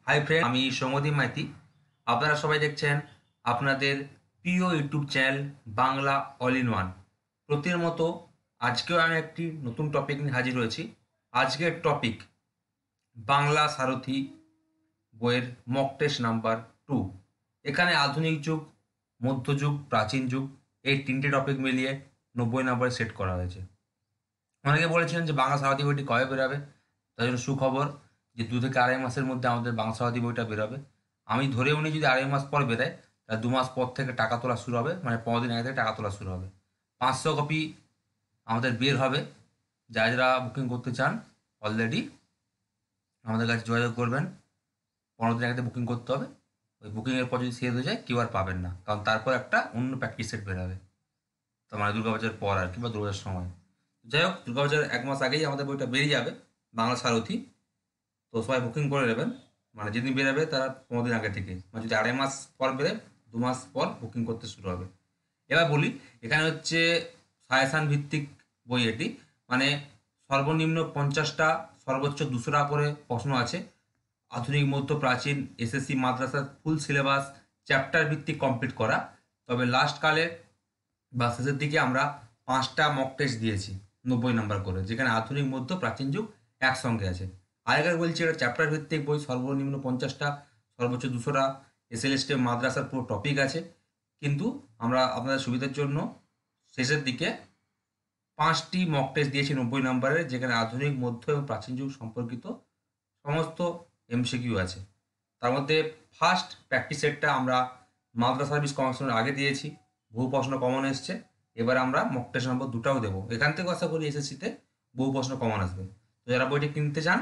Hi friend, আমি সৌম্যদীপ মাইতি। আপনারা সবাই দেখছেন আপনাদের প্রিয় YouTube channel Bangla all in one. প্রতির মতো আজকেও আমি একটি নতুন টপিক নিয়ে হাজির হয়েছি। আজকের টপিক বাংলা সারথি বইয়ের মক টেস্ট নাম্বার 2। এখানে আধুনিক যুগ, মধ্যযুগ, প্রাচীন যুগ এই তিনটে টপিক মিলিয়ে 90 নম্বরে সেট করা হয়েছে। অনেকে বলেছিলেন যে বাংলা সারথি বইটি কবে বেরোবে। তার জন্য সুখবর যে 2 থেকে আড়াই মাসের মধ্যে আমাদের বাংলা সারথি বইটা বেরোবে। আমি ধরেও নিই যদি আড়াই মাস পর বেরোয় তাহলে 2 মাস পর থেকে টাকা তোলা শুরু হবে, মানে 15 দিন আগে থেকে টাকা তোলা শুরু হবে। 500 কপি আমাদের বের হবে। যারা যারা বুকিং করতে চান অলরেডি আমাদের কাছে যোগাযোগ করবেন। 15 দিন আগে বুকিং করতে হবে। ওই বুকিংয়ের পর যদি শেষ হয়ে যায় কেউ আর পাবেন না, কারণ তারপর একটা অন্য প্র্যাকটিস সেট বেরোবে। তো মানে দুর্গাপূজার পর আর কিংবা দুর্গাপূজার সময়। যাই হোক, দুর্গাপূজার 1 মাস আগেই আমাদের বইটা বেরিয়ে যাবে বাংলা সারথি। তো সবাই বুকিং করে নেবেন, মানে যেদিন বেরোবে তারা 15 দিন আগে থেকে, মানে যদি আড়াই মাস পর বেরোয় 2 মাস পর বুকিং করতে শুরু হবে। এবার বলি, এখানে হচ্ছে সাজেশান ভিত্তিক বই এটি, মানে সর্বনিম্ন 50টা, সর্বোচ্চ 200টা করে প্রশ্ন আছে। আধুনিক, মধ্য, প্রাচীন, এসএসসি, মাদ্রাসা ফুল সিলেবাস চ্যাপ্টার ভিত্তিক কমপ্লিট করা। তবে লাস্ট কালে বা শেষের দিকে আমরা 5টা মক টেস্ট দিয়েছি 90 নম্বর করে, যেখানে আধুনিক, মধ্য, প্রাচীন যুগ একসঙ্গে আছে। আগেকার বলছি এটা চ্যাপ্টার ভিত্তিক বই, সর্বনিম্ন 50টা, সর্বোচ্চ 200টা এসএলএসটি মাদ্রাসার পুরো টপিক আছে। কিন্তু আমরা আপনাদের সুবিধার জন্য শেষের দিকে 5টি মক টেস্ট দিয়েছি 90 নম্বরের, যেখানে আধুনিক, মধ্য এবং প্রাচীন যুগ সম্পর্কিত সমস্ত এমসিকিউ আছে। তার মধ্যে ফার্স্ট প্র্যাকটিস সেটটা আমরা মাদ্রাসা সার্ভিস কমিশনের আগে দিয়েছি, বহু প্রশ্ন কমন এসছে। এবার আমরা মক টেস্ট নম্বর 2টাও দেবো। এখান থেকে আশা করি এসএসসিতে বহু প্রশ্ন কমন আসবে। তো যারা বইটি কিনতে চান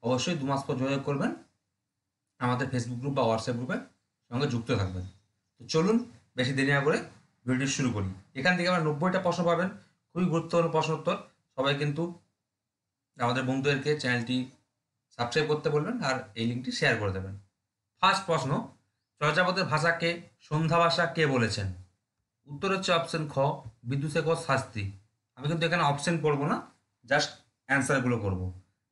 অবশ্যই 2 মাস পর যোগাযোগ করবেন, আমাদের ফেসবুক গ্রুপ বা হোয়াটসঅ্যাপ গ্রুপের সঙ্গে যুক্ত থাকবেন। তো চলুন বেশি দেরি না করে ভিডিওটি শুরু করি। এখান থেকে আমরা 90টা প্রশ্ন পাবেন, খুবই গুরুত্বপূর্ণ প্রশ্ন উত্তর। সবাই কিন্তু আমাদের বন্ধুদেরকে চ্যানেলটি সাবস্ক্রাইব করতে বলবেন আর এই লিঙ্কটি শেয়ার করে দেবেন। ফার্স্ট প্রশ্ন, চর্যাপদের ভাষাকে সন্ধ্যা ভাষা কে বলেছেন? উত্তর হচ্ছে অপশন খ, বিদুশেখর শাস্ত্রী। আমি কিন্তু এখানে অপশন পড়বো না, জাস্ট অ্যান্সারগুলো করব।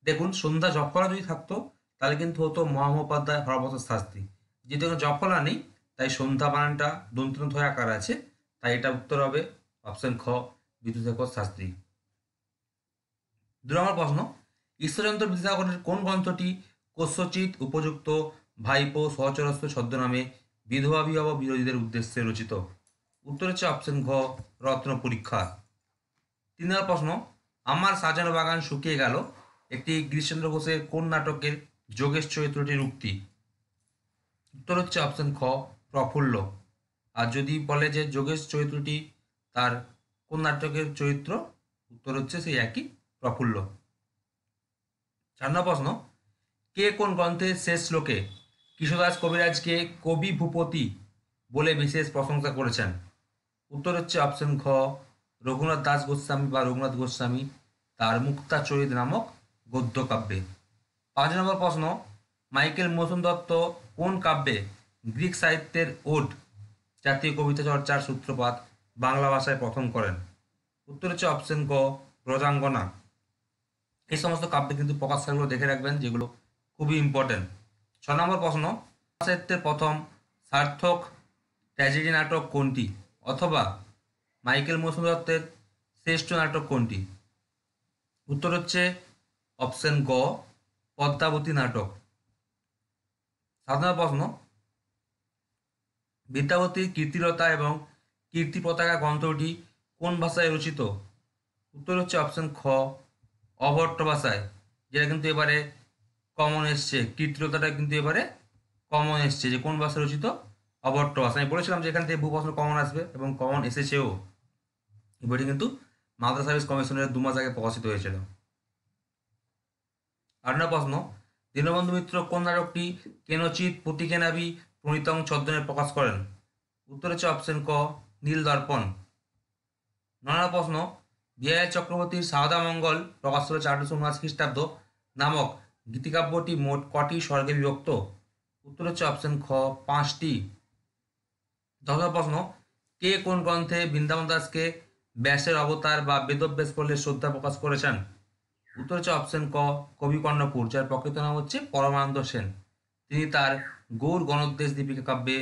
দেখুন, সন্ধ্যা জফলা যদি থাকতো তাহলে কিন্তু হতো মহামহোপাধ্যায় হরপ্রসাদ শাস্ত্রী। যেহেতু এখানে জফলা নেই তাই সন্ধ্যা বানানটা দন্ত্যন্ত হয়ে আকার আছে, তাই এটা উত্তর হবে অপশন খ, বিদুশেখর শাস্ত্রী। 2 নম্বর প্রশ্ন, ঈশ্বরচন্দ্র বিদ্যাসাগরের কোন গ্রন্থটি কস্যচিৎ উপযুক্ত ভাইপো সহচরস্ব ছদ্মনামে বিধবা বিবাহ বিরোধীদের উদ্দেশ্যে রচিত? উত্তর হচ্ছে অপশন ঘ, রত্ন পরীক্ষা। 3 নম্বর প্রশ্ন, আমার সাজানো বাগান শুকিয়ে গেল একটি গিরিশচন্দ্র ঘোষের কোন নাটকের যোগেশ চরিত্রটির উক্তি? উত্তর হচ্ছে অপশন খ, প্রফুল্ল। আর যদি বলে যে যোগেশ চরিত্রটি তার কোন নাটকের চরিত্র, উত্তর হচ্ছে সেই একই, প্রফুল্ল। 4 নম্বর প্রশ্ন, কে কোন গ্রন্থের শেষ শ্লোকে কৃষ্ণদাস কবিরাজকে কবি ভূপতি বলে বিশেষ প্রশংসা করেছেন? উত্তর হচ্ছে অপশন খ, রঘুনাথ দাস গোস্বামী বা রঘুনাথ গোস্বামী তার মুক্তাচরিত নামক গদ্য কাব্যে। 5 নম্বর প্রশ্ন, মাইকেল মধুসূদন দত্ত কোন কাব্যে গ্রিক সাহিত্যের ওড জাতীয় কবিতা চর্চার সূত্রপাত বাংলা ভাষায় প্রথম করেন? উত্তর হচ্ছে অপশন ক, ব্রজাঙ্গনা। এই সমস্ত কাব্যে কিন্তু প্রকাশকালগুলো দেখে রাখবেন, যেগুলো খুবই ইম্পর্টেন্ট। 6 নম্বর প্রশ্ন, সাহিত্যের প্রথম সার্থক ট্র্যাজেডি নাটক কোনটি, অথবা মাইকেল মধুসূদন দত্তের শ্রেষ্ঠ নাটক কোনটি? উত্তর হচ্ছে অপশন গ, পদ্মাবতী নাটক। 7 নম্বর প্রশ্ন, বিদ্যাপতির কীর্তিলতা এবং কীর্তি পতাকা গ্রন্থটি কোন ভাষায় রচিত? উত্তর হচ্ছে অপশন খ, অভট্ট ভাষায়, যেটা কিন্তু এবারে কমন এসছে। কীর্তিলতাটা কিন্তু এবারে কমন এসছে, যে কোন ভাষায় রচিত, অভট্ট ভাষা। আমি বলেছিলাম যে এখান থেকে বহু প্রশ্ন কমন আসবে এবং কমন এসেছেও। এই বইটি কিন্তু মাদ্রাসা সার্ভিস কমিশনের 2 মাস আগে প্রকাশিত হয়েছিল। 8 নম্বর প্রশ্ন, দীনবন্ধু মিত্র কোন নাটকটি কেনচিৎ প্রতিকেনাবি প্রণীতং ছদ্মনামে প্রকাশ করেন? উত্তর হচ্ছে অপশন ক, নীল দর্পণ। 9 নম্বর প্রশ্ন, বিহার চক্রবর্তীর সারদা মঙ্গল প্রকাশ করেছে 1879 খ্রিস্টাব্দ নামক গীতিকাব্যটি মোট কটি স্বর্গে বিভক্ত? উত্তর হচ্ছে অপশন খ, 5টি। 10 নম্বর প্রশ্ন, কে কোন গ্রন্থে বৃন্দাবন দাসকে ব্যাসের অবতার বা বেদব্যাস বলে শ্রদ্ধা প্রকাশ করেছেন? উত্তর হচ্ছে অপশন ক, কবি কর্ণপুর, যার প্রকৃত নাম হচ্ছে পরমানন্দ সেন। তিনি তার গৌর গণোদ্দেশ দীপিকা কাব্যে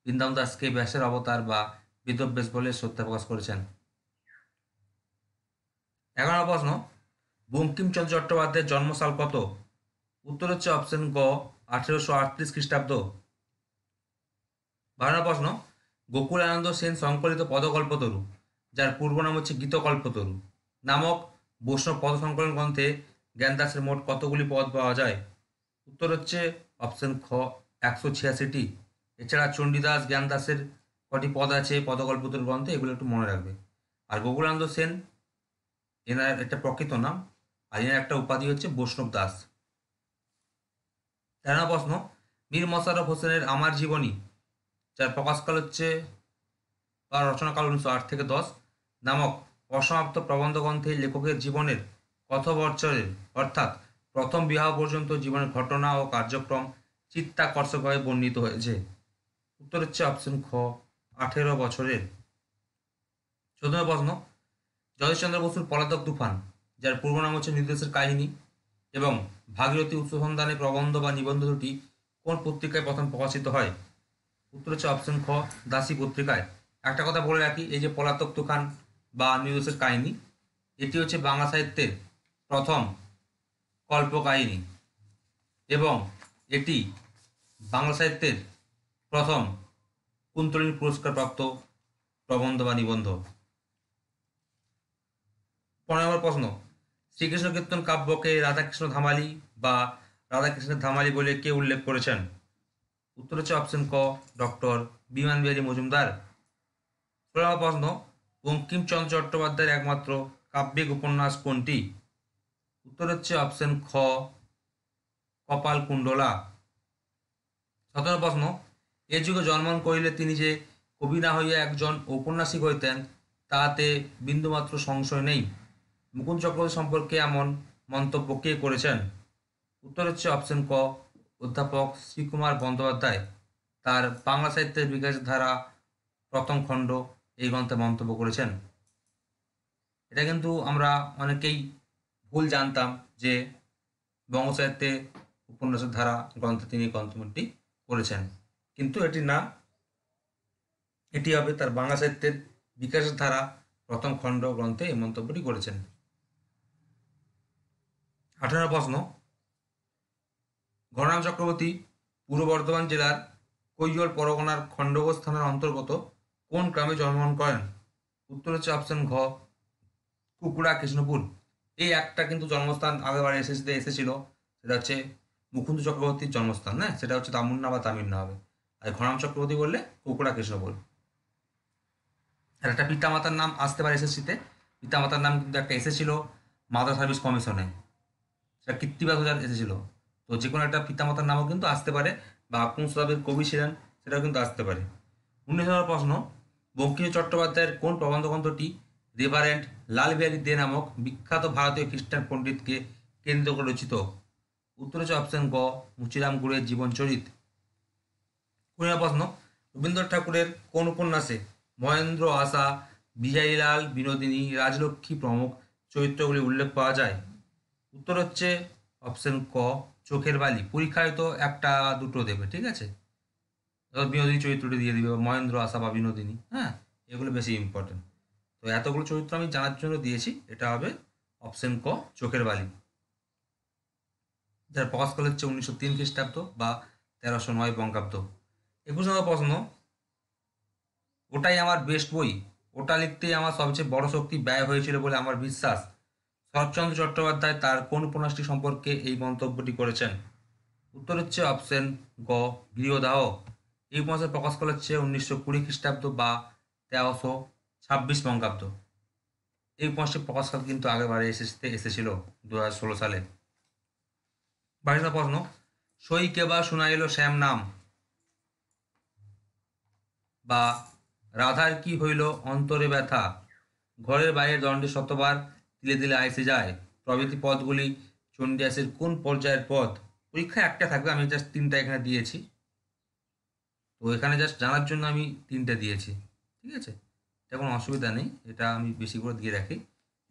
বৃন্দাবন দাসকে ব্যাসের অবতার বা বেদব্যাস বলে শ্রদ্ধা প্রকাশ করেছেন। 11 প্রশ্ন, বঙ্কিমচন্দ্র চট্টোপাধ্যায়ের জন্মসাল কত? উত্তর হচ্ছে অপশন গ 1838 খ্রিস্টাব্দ। 12 প্রশ্ন, গোকুলানন্দ সেন সংকলিত পদকল্পতরু, যার পূর্ব নাম হচ্ছে গীতকল্পতরু নামক বৈষ্ণব পদ সংকলন গ্রন্থে জ্ঞানদাসের মোট কতগুলি পদ পাওয়া যায়? উত্তর হচ্ছে অপশন খ 186টি। এছাড়া চণ্ডীদাস জ্ঞানদাসের কটি পদ আছে পদকল্পতরু গ্রন্থে, এগুলো একটু মনে রাখবে। আর গোকুলানন্দ সেন এনার একটা প্রকৃত নাম, আর এনার একটা উপাধি হচ্ছে বৈষ্ণব দাস। 13 প্রশ্ন, মীর মশাররফ হোসেনের আমার জীবনী, যার প্রকাশকাল হচ্ছে বা রচনাকাল 1908 থেকে 10 নামক অসমাপ্ত প্রবন্ধ গ্রন্থে লেখকের জীবনের কত বছরের অর্থাৎ প্রথম বিবাহ পর্যন্ত জীবনের ঘটনা ও কার্যক্রম চিত্তাকর্ষকভাবে বর্ণিত হয়েছে? উত্তর হচ্ছে অপশন খ 18 বছরের। 14 প্রশ্ন, জগদীশচন্দ্র বসুর পলাতক তুফান, যার পূর্ব নাম হচ্ছে নির্দেশের কাহিনী, এবং ভাগীরথী উচ্চসন্ধানে প্রবন্ধ বা নিবন্ধ দুটি কোন পত্রিকায় প্রথম প্রকাশিত হয়? উত্তর হচ্ছে অপশন খ দাসী পত্রিকায়। একটা কথা বলে রাখি, এই যে পলাতক তুফান বা নির্দোষের কাহিনী, এটি হচ্ছে বাংলা সাহিত্যের প্রথম কল্পকাহিনী এবং এটি বাংলা সাহিত্যের প্রথম কুন্তলিনী পুরস্কারপ্রাপ্ত প্রবন্ধ বা নিবন্ধ। 15 নম্বর প্রশ্ন, শ্রীকৃষ্ণ কীর্তন কাব্যকে রাধাকৃষ্ণ ধামালি বা রাধাকৃষ্ণের ধামালি বলে কে উল্লেখ করেছেন? উত্তর হচ্ছে অপশন ক ডক্টর বিমান বিহারী মজুমদার। 16 নম্বর প্রশ্ন, বঙ্কিমচন্দ্র চট্টোপাধ্যায়ের একমাত্র কাব্যিক উপন্যাস কোনটি? উত্তর হচ্ছে অপশন খ কপালকুণ্ডলা। 17 প্রশ্ন, এ যুগে জন্মন করিলে তিনি যে কবি না হইয়া একজন ঔপন্যাসিক হইতেন তাহাতে বিন্দুমাত্র সংশয় নেই। মুকুন্দ চক্রবর্তী সম্পর্কে এমন মন্তব্য কে করেছেন? উত্তর হচ্ছে অপশন ক অধ্যাপক শ্রীকুমার বন্দ্যোপাধ্যায়। তার বাংলা সাহিত্যের বিকাশ ধারা প্রথম খণ্ড এই গ্রন্থে মন্তব্য করেছেন। এটা কিন্তু আমরা অনেকেই ভুল জানতাম যে বঙ্গ সাহিত্যে উপন্যাসের ধারা গ্রন্থে তিনি গ্রন্থটি করেছেন, কিন্তু এটি না, এটি হবে তার বাংলা সাহিত্যের বিকাশের ধারা প্রথম খণ্ড গ্রন্থে এই মন্তব্যটি করেছেন। 18 প্রশ্ন, ঘনারাম চক্রবর্তী পূর্ব বর্ধমান জেলার কৈয়ল পরগনার খণ্ডঘোষ থানার অন্তর্গত কোন গ্রামে জন্মগ্রহণ করেন? উত্তর হচ্ছে অপশন ঘ কুকুড়া কৃষ্ণপুর। এই একটা কিন্তু জন্মস্থান আগেবার এসএসসিতে এসেছিল, সেটা হচ্ছে মুকুন্দ চক্রবর্তীর জন্মস্থান, না সেটা হচ্ছে তামুন্না বা তামিলনা হবে। আর ঘনারাম চক্রবর্তী বললে কুকুড়া কৃষ্ণপুর। আর একটা পিতামাতার নাম আসতে পারে এসএসসিতে, পিতামাতার নাম কিন্তু একটা এসেছিল মাদার সার্ভিস কমিশনে, সেটা কীর্তিবাস হাজার এসেছিল। তো যে কোনো একটা পিতামাতার নামও কিন্তু আসতে পারে, বা কোন শতাব্দীর কবি ছিলেন সেটাও কিন্তু আসতে পারে। 19 নম্বর প্রশ্ন, বঙ্কিম চট্টোপাধ্যায়ের কোন প্রবন্ধ গ্রন্থটি রেভারেন্ড লালবিহারী দে নামক বিখ্যাত ভারতীয় খ্রিস্টান পণ্ডিতকে কেন্দ্র করে রচিত? উত্তর হচ্ছে অপশন গ মুচিরাম গুড়ের জীবনচরিত। 20 নম্বর প্রশ্ন, রবীন্দ্রনাথ ঠাকুরের কোন উপন্যাসে মহেন্দ্র আশা, বিহারীলাল, বিনোদিনী, রাজলক্ষ্মী প্রমুখ চরিত্রগুলি উল্লেখ পাওয়া যায়? উত্তর হচ্ছে অপশন ক চোখের বালি। পরীক্ষায় তো একটা দুটো দেবে, ঠিক আছে, বিনোদিনী চরিত্রটি দিয়ে দিবে, মহেন্দ্র আশা বা বিনোদিনী, হ্যাঁ, এগুলো বেশি ইম্পর্টেন্ট। তো এতগুলো চরিত্র আমি জানার জন্য দিয়েছি, এটা হবে অপশন ক চোখের বালি, যার প্রকাশকাল হচ্ছে 1903 খ্রিস্টাব্দ বা 1309 বঙ্গাব্দ। 21 নম্বর প্রশ্ন, ওটাই আমার বেস্ট বই, ওটা লিখতেই আমার সবচেয়ে বড় শক্তি ব্যয় হয়েছিল বলে আমার বিশ্বাস, শরৎচন্দ্র চট্টোপাধ্যায় তার কোন উপন্যাসটি সম্পর্কে এই মন্তব্যটি করেছেন? উত্তর হচ্ছে অপশন গ গৃহদাহ। এই উপন্যাসের প্রকাশকাল হচ্ছে 1920 খ্রিস্টাব্দ বা 1326 বঙ্গাব্দ। এই উপন্যাসটির প্রকাশকাল কিন্তু আগেবারে এসেছিল 2016 সালে। 22 নম্বর প্রশ্ন, সই কেবা শুনাইল শ্যাম নাম বা রাধার কি হইল অন্তরে ব্যথা, ঘরের বাইরে দণ্ডে শতবার তিলে তিলে আইসে যায় প্রভৃতি পদগুলি চণ্ডীদাসের কোন পর্যায়ের পদ? পরীক্ষায় একটা থাকবে, আমি জাস্ট তিনটা এখানে দিয়েছি, তো এখানে জাস্ট জানার জন্য আমি তিনটে দিয়েছি, ঠিক আছে, এটা কোনো অসুবিধা নেই, এটা আমি বেশি করে দিয়ে রাখি,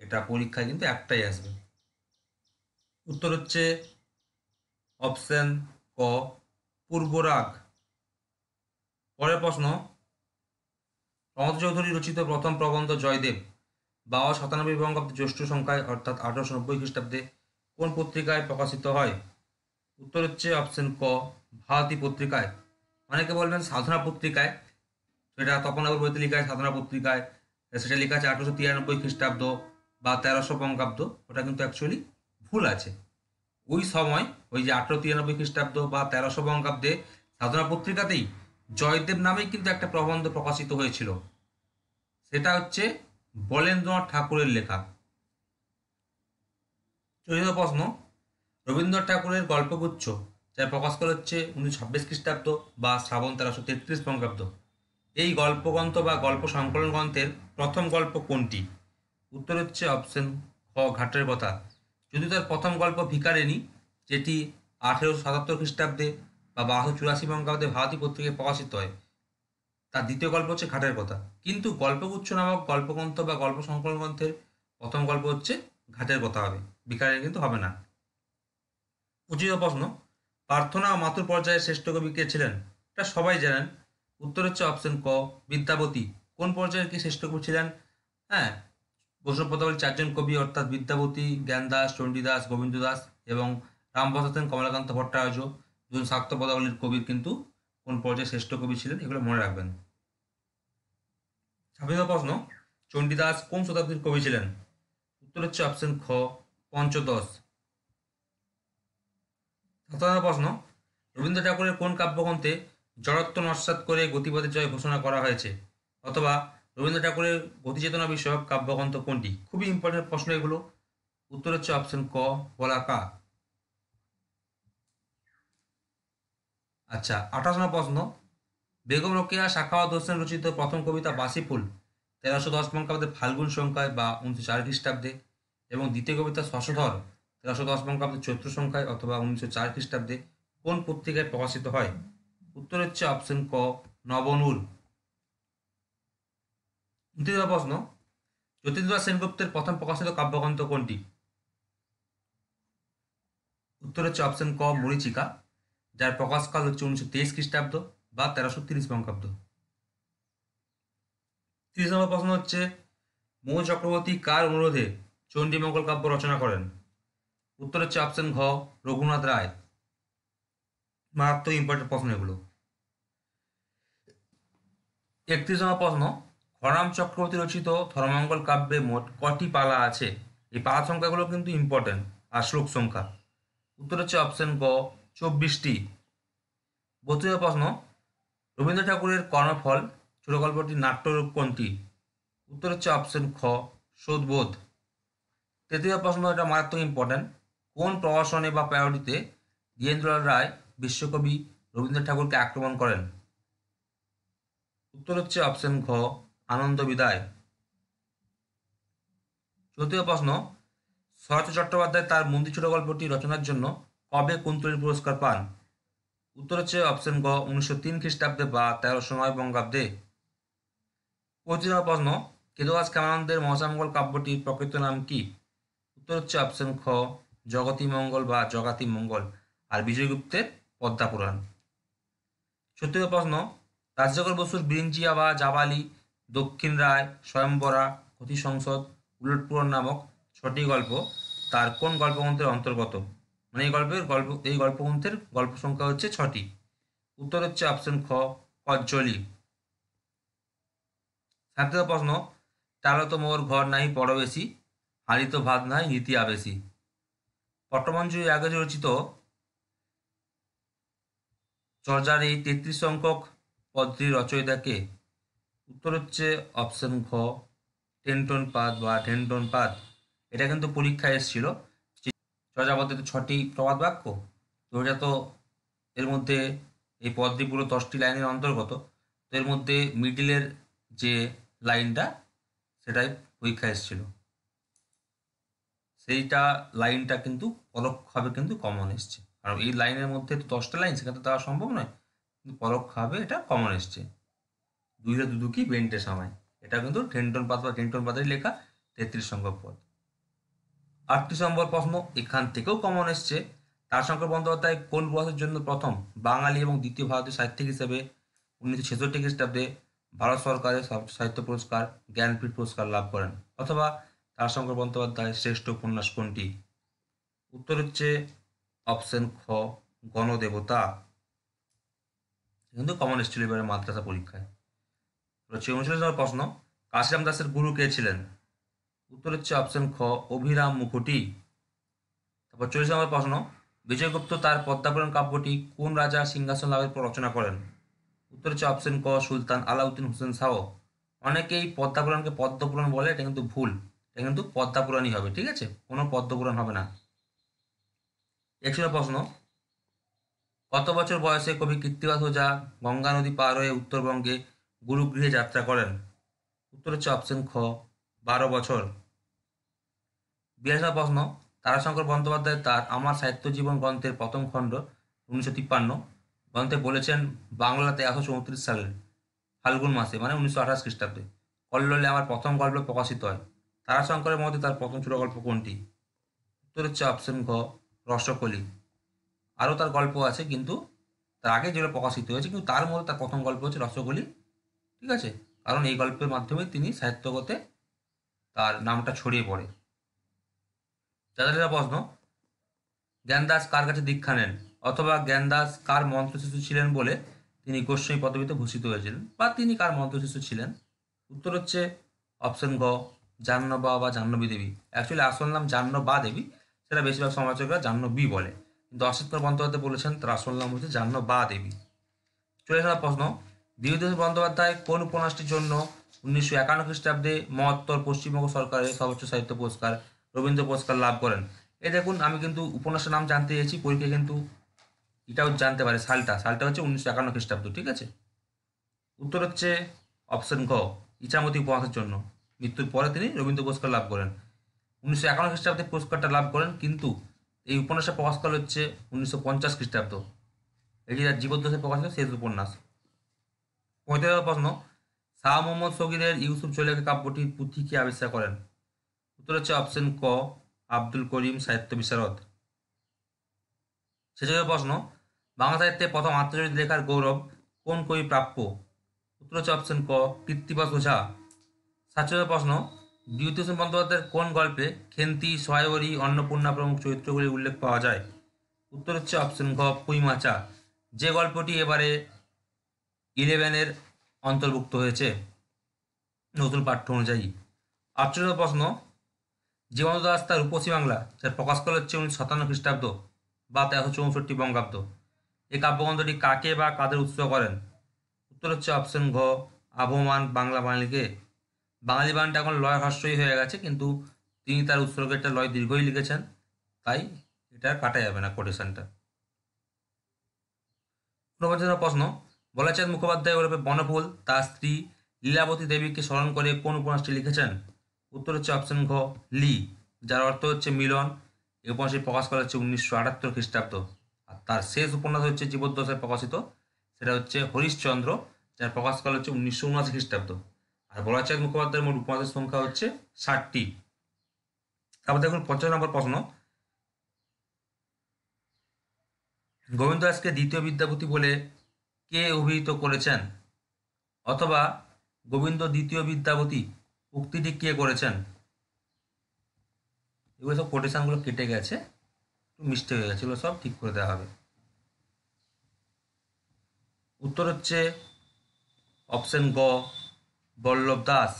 এটা পরীক্ষায় কিন্তু একটাই আসবে। উত্তর হচ্ছে অপশন ক পূর্বরাগ। পরের প্রশ্ন, প্রমথ চৌধুরী রচিত প্রথম প্রবন্ধ জয়দেব 1297 বঙ্গাব্দে জ্যৈষ্ঠ সংখ্যায় অর্থাৎ 1890 খ্রিস্টাব্দে কোন পত্রিকায় প্রকাশিত হয়? উত্তর হচ্ছে অপশন ক, ভারতী পত্রিকায়। অনেকে বলবেন সাধনা পত্রিকায়, সেটা তপনবাবুর বইতে লেখা আছে সাধনা পত্রিকায়, সেটা লেখা আছে 1893 খ্রিস্টাব্দ বা 1300 বঙ্গাব্দ। ওটা কিন্তু অ্যাকচুয়ালি ভুল আছে। ওই সময় ওই যে 1893 খ্রিস্টাব্দ বা 1300 বঙ্গাব্দে সাধনা পত্রিকাতেই জয়দেব নামেই কিন্তু একটা প্রবন্ধ প্রকাশিত হয়েছিল, সেটা হচ্ছে বলেন্দ্রনাথ ঠাকুরের লেখা। চতুর্থ প্রশ্ন, রবীন্দ্রনাথ ঠাকুরের গল্পগুচ্ছ যার প্রকাশ করা হচ্ছে 1926 খ্রিস্টাব্দ বা শ্রাবণ 1333 বঙ্গাব্দ, এই গল্পগ্রন্থ বা গল্প সংকলন গ্রন্থের প্রথম গল্প কোনটি? উত্তর হচ্ছে অপশন খ, ঘাটের কথা। যদি তার প্রথম গল্প ভিকারিনী, যেটি 1877 খ্রিস্টাব্দে বা 1284 বঙ্গাব্দে ভারতী পত্রিকায় প্রকাশিত হয়, তার দ্বিতীয় গল্প হচ্ছে ঘাটের কথা। কিন্তু গল্পগুচ্ছ নামক গল্পগ্রন্থ বা গল্প সংকলন গ্রন্থের প্রথম গল্প হচ্ছে ঘাটের কথা হবে, ভিকারিনী কিন্তু হবে না। 25 প্রশ্ন, প্রার্থনা ও মাতুর পর্যায়ে শ্রেষ্ঠ কবি কে ছিলেন? এটা সবাই জানেন। উত্তর হচ্ছে অপশন ক, বিদ্যাপতি। কোন পর্যায়ের কি শ্রেষ্ঠ কবি ছিলেন? হ্যাঁ, বৈষ্ণব চারজন কবি অর্থাৎ বিদ্যাপতি, জ্ঞানদাস, চণ্ডীদাস, গোবিন্দ দাস এবং রামপ্রসাদ সেন, কমলাকান্ত ভট্টাচার্য, দুজন শাক্ত পদাবলীর কবির কিন্তু কোন পর্যায়ে শ্রেষ্ঠ কবি ছিলেন, এগুলো মনে রাখবেন। 26 প্রশ্ন, চণ্ডীদাস কোন শতাব্দীর কবি ছিলেন? উত্তর হচ্ছে অপশন খ, পঞ্চদশ। 17 প্রশ্ন, রবীন্দ্র ঠাকুরের কোন কাব্যগ্রন্থে জড়ত্ব নস্যাৎ করে গতিপথের জয় ঘোষণা করা হয়েছে? অথবা রবীন্দ্র ঠাকুরের গতিচেতনা বিষয়ক কাব্যগ্রন্থ কোনটি? খুবই ইম্পর্টেন্ট প্রশ্ন এগুলো। উত্তর হচ্ছে অপশন ক, বলাকা। আচ্ছা, 28 প্রশ্ন, বেগম রোকেয়া সাখাওয়াত হোসেন রচিত প্রথম কবিতা বাসিফুল 1310 বঙ্গাব্দে ফাল্গুন সংখ্যায় বা 1904 খ্রিস্টাব্দে এবং দ্বিতীয় কবিতা শশধর 1310 বঙ্গাব্দে চৈত্র সংখ্যায় অথবা 1904 খ্রিস্টাব্দে কোন পত্রিকায় প্রকাশিত হয়? উত্তর হচ্ছে অপশন ক, নবনূর। 29 প্রশ্ন, যতীন্দ্রনাথ সেনগুপ্তের প্রথম প্রকাশিত কাব্যগ্রন্থ কোনটি? উত্তর হচ্ছে অপশন ক, মরীচিকা, যার প্রকাশকাল হচ্ছে 1923 খ্রিস্টাব্দ বা 1330 বঙ্গাব্দ। 30 নম্বর প্রশ্ন হচ্ছে, মৌ চক্রবর্তী কার অনুরোধে চণ্ডীমঙ্গল কাব্য রচনা করেন? উত্তর হচ্ছে অপশন ঘ, রঘুনাথ রায়। মারাত্মক ইম্পর্টেন্ট প্রশ্ন এগুলো। 31 নম্বর প্রশ্ন, খরাম চক্রবর্তী রচিত ধর্মমঙ্গল কাব্যে মোট কটি পালা আছে? এই পালা সংখ্যাগুলো কিন্তু ইম্পর্টেন্ট আর শ্লোক সংখ্যা। উত্তর হচ্ছে অপশন গ, 24টি। 32 প্রশ্ন, রবীন্দ্র ঠাকুরের কর্মফল ছোট গল্পটির নাট্যরূপ কোনটি? উত্তর হচ্ছে অপশন খ, শোধবোধ। 33 প্রশ্ন, এটা মারাত্মক ইম্পর্টেন্ট, কোন প্রহসনে বা প্যারোডিতে দ্বিজেন্দ্রলাল রায় বিশ্বকবি রবীন্দ্র ঠাকুরকে আক্রমণ করেন? উত্তর হচ্ছে অপশন ঘ, আনন্দ বিদায়। 34 প্রশ্ন, শরৎ চট্টোপাধ্যায় তার মন্দির ছোট গল্পটি রচনার জন্য কবে কুন্তলী পুরস্কার পান? উত্তর হচ্ছে অপশন গ, 1903 খ্রিস্টাব্দে বা 1309 বঙ্গাব্দে। 25 প্রশ্ন, কেদোয়াজ কামানন্দের মহাসামঙ্গল কাব্যটির প্রকৃত নাম কি? উত্তর হচ্ছে অপশন খ, জগতী মঙ্গল বা জগাতি মঙ্গল, আর বিজয়গুপ্তের পদ্মাপুরাণ। 36 প্রশ্ন, রাজশেখর বসুর বিরিঞ্চিয়া বা জাবালি, দক্ষিণ রায়, স্বয়ম্বরা, ক্ষতি সংসদ, উলটপুরাণ নামক 6টি গল্প তার কোন গল্পগ্রন্থের অন্তর্গত? মানে এই গল্পগ্রন্থের গল্প সংখ্যা হচ্ছে 6টি। উত্তর হচ্ছে অপশন খ, কজ্জলি। 37 প্রশ্ন, চালত মোর ঘর নাহি পরবেশি, হারিত ভাত নাই নীতি আবেশি, পট্টমঞ্জুরি আগে রচিত চর্যার এই 33 সংখ্যক পদটির রচয়িতা কে? উত্তর হচ্ছে অপশন ঘ, টেন্টন পাদ বা টেন্টন পাদ। এটা কিন্তু পরীক্ষায় এসেছিল। চর্যাপদের 6টি প্রবাদ বাক্য, তো এটা তো এর মধ্যে এই পদটি পুরো 10টি লাইনের অন্তর্গত, তো এর মধ্যে মিডিলের যে লাইনটা সেটাই পরীক্ষায় এসেছিল, সেইটা লাইনটা কিন্তু পরোক্ষভাবে কিন্তু কমন এসছে, কারণ এই লাইনের মধ্যে তো 10টা লাইন, সেখানে দেওয়া সম্ভব নয়, কিন্তু পরোক্ষভাবে এটা কমন এসছে। দুইটা দুদুকি বেন্টে সামাই, এটা কিন্তু টেন্টন পাদ বা টেন্টন পাদের লেখা 33 সংখ্যক পদ। 38 নম্বর প্রশ্ন, এখান থেকেও কমন এসছে, তারাশঙ্কর বন্দ্যোপাধ্যায় কোন প্রয়াসের জন্য প্রথম বাঙালি এবং দ্বিতীয় ভারতীয় সাহিত্যিক হিসেবে 1966 খ্রিস্টাব্দে ভারত সরকারের সাহিত্য পুরস্কার জ্ঞানপীঠ পুরস্কার লাভ করেন? অথবা তারাশঙ্কর বন্দ্যোপাধ্যায়ের শ্রেষ্ঠ উপন্যাস কোনটি? উত্তর হচ্ছে অপশন খ, গণদেবতা। কিন্তু কমন এসেছিল এবারে মাদ্রাসা পরীক্ষায়। হচ্ছে 39 নম্বর প্রশ্ন, কাশিরাম দাসের গুরু কে ছিলেন? উত্তর হচ্ছে অপশন খ, অভিরাম মুখোটি। তারপর 40 নম্বর প্রশ্ন, বিজয়গুপ্ত তার পদ্মাপুরাণ কাব্যটি কোন রাজা সিংহাসন লাভের পর রচনা করেন? উত্তর হচ্ছে অপশন ক, সুলতান আলাউদ্দিন হোসেন শাহ। অনেকেই পদ্মাপুরাণকে পদ্মপুরাণ বলে, এটা কিন্তু ভুল, এটা কিন্তু পদ্মাপুরাণই হবে, ঠিক আছে, কোনো পদ্মপুরাণ হবে না। 61 প্রশ্ন, কত বছর বয়সে কবি কৃত্তিবাস ওঝা গঙ্গা নদী পার হয়ে উত্তরবঙ্গে গুরুগৃহে যাত্রা করেন? উত্তর হচ্ছে অপশন খ, 12 বছর। 42 প্রশ্ন, তারাশঙ্কর বন্দ্যোপাধ্যায় তার আমার সাহিত্য জীবন গ্রন্থের প্রথম খণ্ড 1953 গ্রন্থে বলেছেন বাংলাতে 1834 সালের ফাল্গুন মাসে মানে 1928 খ্রিস্টাব্দে কল্লোলে আমার প্রথম গল্প প্রকাশিত হয়। তারাশঙ্করের মধ্যে তার প্রথম ছোট গল্প কোনটি? উত্তর হচ্ছে অপশন ঘ, রসকলি। আরও তার গল্প আছে কিন্তু তার আগে যেগুলো প্রকাশিত হয়েছে, কিন্তু তার মধ্যে তার প্রথম গল্প হচ্ছে রসকলি, ঠিক আছে, কারণ এই গল্পের মাধ্যমে তিনি সাহিত্যজগতে তার নামটা ছড়িয়ে পড়ে। 44 প্রশ্ন, জ্ঞানদাস কার কাছে দীক্ষা নেন? অথবা জ্ঞানদাস কার মন্ত্রশিশু ছিলেন বলে তিনি গোস্বামী পদবিতে ভূষিত হয়েছিলেন, বা তিনি কার মন্ত্রশিশু ছিলেন? উত্তর হচ্ছে অপশন গ, জাহ্নবা বা জাহ্নবী দেবী। অ্যাকচুয়ালি আসল নাম জাহ্নবা দেবী, সেটা বেশিরভাগ সমালোচকরা জাহ্নবী বলে, কিন্তু অসিত কুমার বন্দ্যোপাধ্যায় বলেছেন তার আসল নাম হচ্ছে জাহ্নবা দেবী। 44 প্রশ্ন, বিভূতিভূষণ বন্দ্যোপাধ্যায় কোন উপন্যাসটির জন্য 1951 খ্রিস্টাব্দে মহত্তর পশ্চিমবঙ্গ সরকারের সর্বোচ্চ সাহিত্য পুরস্কার রবীন্দ্র পুরস্কার লাভ করেন? এই দেখুন, আমি কিন্তু উপন্যাসের নাম জানতে চেয়েছি, পরীক্ষায় কিন্তু এটাও জানতে পারে, সালটা হচ্ছে 1951 খ্রিস্টাব্দ, ঠিক আছে। উত্তর হচ্ছে অপশন ঘ, ইছামতি উপন্যাসের জন্য মৃত্যুর পরে তিনি রবীন্দ্র পুরস্কার লাভ করেন। 1951 খ্রিস্টাব্দে পুরস্কারটা লাভ করেন, কিন্তু এই উপন্যাসটা প্রকাশকাল হচ্ছে 1950 খ্রিস্টাব্দ। এটি তার জীবদ্দশায় প্রকাশিত শেষ উপন্যাস। 45 প্রশ্ন, শাহ মোহাম্মদ শগীরের ইউসুফ জুলেখা কাব্যটির পুঁথি কে আবিষ্কার করেন? উত্তর হচ্ছে অপশন ক, আব্দুল করিম সাহিত্য বিশারদ। 46 প্রশ্ন, বাংলা সাহিত্যে প্রথম আত্মচরিত লেখার গৌরব কোন কবি প্রাপ্য? উত্তর হচ্ছে অপশন ক, কৃত্তিবাস ওঝা। 47 প্রশ্ন, বিভূতিভূষণ বন্দ্যোপাধ্যায়ের কোন গল্পে খেন্তি, সহায়বরী, অন্নপূর্ণা প্রমুখ চরিত্রগুলির উল্লেখ পাওয়া যায়? উত্তর হচ্ছে অপশন ঘ, পুইমাচা, যে গল্পটি এবারে 11-এর অন্তর্ভুক্ত হয়েছে নতুন পাঠ্য অনুযায়ী। 48 প্রশ্ন, জীবন্ত দাস তার রূপসী বাংলা, যার প্রকাশকাল হচ্ছে 1957 খ্রিস্টাব্দ বা 1364 বঙ্গাব্দ, এই কাব্যগ্রন্থটি কাকে বা কাদের উৎসর্গ করেন? উত্তর হচ্ছে অপশন ঘ, আবহমান বাংলা বাঙালিকে। বাঙালি বানটা এখন লয় হ্রস্বই হয়ে গেছে, কিন্তু তিনি তার উৎসর্গেরটা লয় দীর্ঘই লিখেছেন, তাই এটা কাটা যাবে না কোটেশনটা। 49 প্রশ্ন, বলাচাঁদ মুখোপাধ্যায় ওরফে বনফুল তার স্ত্রী লীলাবতী দেবীকে স্মরণ করে কোন উপন্যাসটি লিখেছেন? উত্তর হচ্ছে অপশন ঘ, লি, যার অর্থ হচ্ছে মিলন। এই উপন্যাসটি প্রকাশ করা হচ্ছে 1978 খ্রিস্টাব্দ। আর তার শেষ উপন্যাস হচ্ছে জীবদ্দশায় প্রকাশিত, সেটা হচ্ছে হরিশ্চন্দ্র, যার প্রকাশকাল হচ্ছে 1979 খ্রিস্টাব্দ। আর বলাচাঁদ মুখোপাধ্যায়ের মোট উপন্যাসের সংখ্যা হচ্ছে 60টি। তারপর দেখুন 50 নম্বর প্রশ্ন, গোবিন্দ দাসকে দ্বিতীয় বিদ্যাপতি বলে কে অভিহিত করেছেন? অথবা গোবিন্দ দ্বিতীয় বিদ্যাপতি উক্তিটি কে করেছেন? এগুলো সব কোটেশনগুলো কেটে গেছে, একটু মিস্টেক হয়ে গেছে, এগুলো সব ঠিক করে দেওয়া হবে। উত্তর হচ্ছে অপশন গ, বল্লভ দাস।